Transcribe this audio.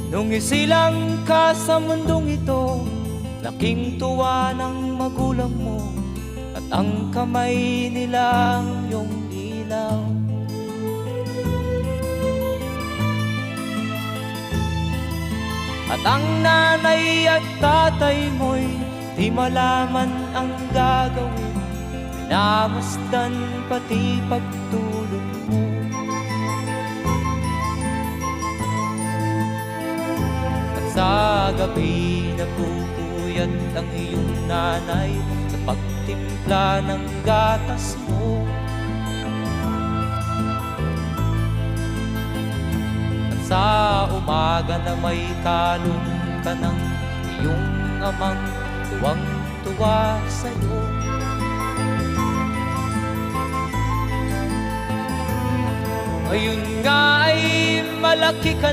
Nung isilang ka sa mundong ito, laking tuwa ng magulang mo, at ang kamay nila ang iyong ilaw. At ang nanay at tatay mo'y di malaman ang gagawin, minamasdan pati pagtulog mo. At sa gabi nagpupuyat ang iyong nanay sa pagtimpla ng gatas mo. At sa umaga na may kalong ka ng iyong amang tuwang-tuwa sa'yo. Ngayon nga ay malaki ka